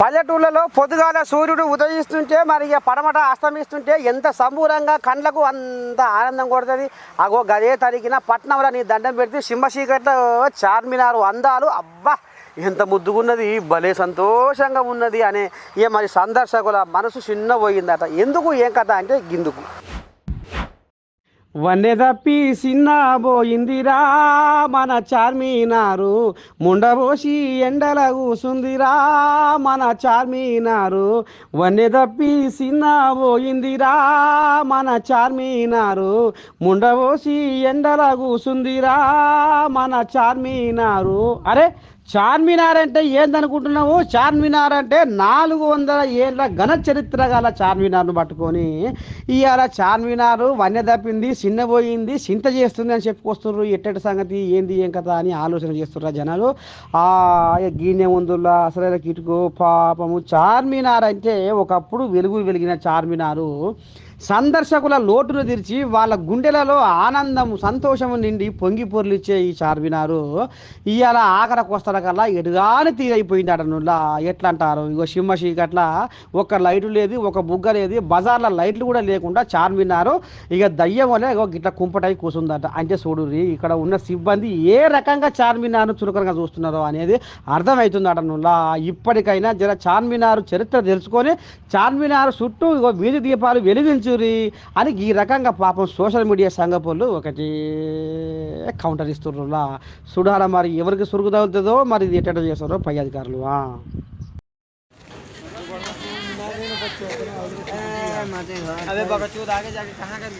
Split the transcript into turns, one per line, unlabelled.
పల్లెటూళ్ళలో పొద్దుగాల సూర్యుడు ఉదయిస్తుంటే మరి ఇక పడమట అస్తమిస్తుంటే ఎంత సంబూరంగా కండ్లకు అంత ఆనందం కొడుతుంది. అగో గదే తరిగిన పట్నంలో నీ దండం పెడితే సింహశీకట్లో చార్మినారు అందాలు అబ్బా ఎంత ముద్దుగున్నది, భలే సంతోషంగా ఉన్నది అనే మరి సందర్శకుల మనసు చిన్న పోయిందట. ఎందుకు ఏం కథ అంటే గిందుకు వన్నె తప్పి సిన్న పోయిందిరా మన చార్మినారు, ముండబోసి ఎండల కూసుందిరా మన చార్మినారు. వన్నె తప్పి సిన్న పోయిందిరా మన చార్మినారు, ముండబోసి ఎండల కూసుందిరా మన చార్మినారు. అరే చార్మినార్ అంటే ఏందనుకుంటున్నావు? చార్మినార్ అంటే 400 ఏళ్ళ ఘన చరిత్ర గల చార్మినార్ను పట్టుకొని ఇవాళ చార్మినారు వన్య తప్పింది, చిన్నపోయింది, చింత చేస్తుంది అని చెప్పుకొస్తున్నారు. ఎట్టటి సంగతి ఏంది ఏం కదా అని ఆలోచన చేస్తున్నారు జనాలు. గీనె ముందులా అసలు కిటుకో పాపము. చార్మినార్ అంటే ఒకప్పుడు వెలిగిన చార్మినారు సందర్శకుల లోటును తెరిచి వాళ్ళ గుండెలలో ఆనందము సంతోషము నిండి పొంగి పొర్లిచ్చే ఈ చార్మినారు ఇవాళ ఆఖరకు వస్తార కల్లా ఎటుగాని తీరైపోయింది అటనులా. ఎట్లా అంటారు, ఇగో సింహశీకట్ల ఒక లైటు లేదు, ఒక బుగ్గ లేదు, బజార్ల లైట్లు కూడా లేకుండా చార్మినారు ఇక దయ్యం వల్ల గిట్లా కుంపటై కూర్చుందట. అంటే చూడుర్రి ఇక్కడ ఉన్న సిబ్బంది ఏ రకంగా చార్మినార్ను చురుకనగా చూస్తున్నారో అనేది అర్థమవుతుంది అటనులా. ఇప్పటికైనా జర చార్మినారు చరిత్ర తెలుసుకొని చార్మినారు చుట్టూ ఇగో వీధి దీపాలు వెలిగించు అని ఈ రకంగా పాపం సోషల్ మీడియా సంఘపోళ్ళు ఒకటి కౌంటర్ ఇస్తుర్రులా. చూడాల మరి ఎవరికి సురుగు తగులుతుందో మరి ఇది ఎట్ట చేస్తారో పై అధికారులు.
अबे बगचूद आगे जाके कहाँ कर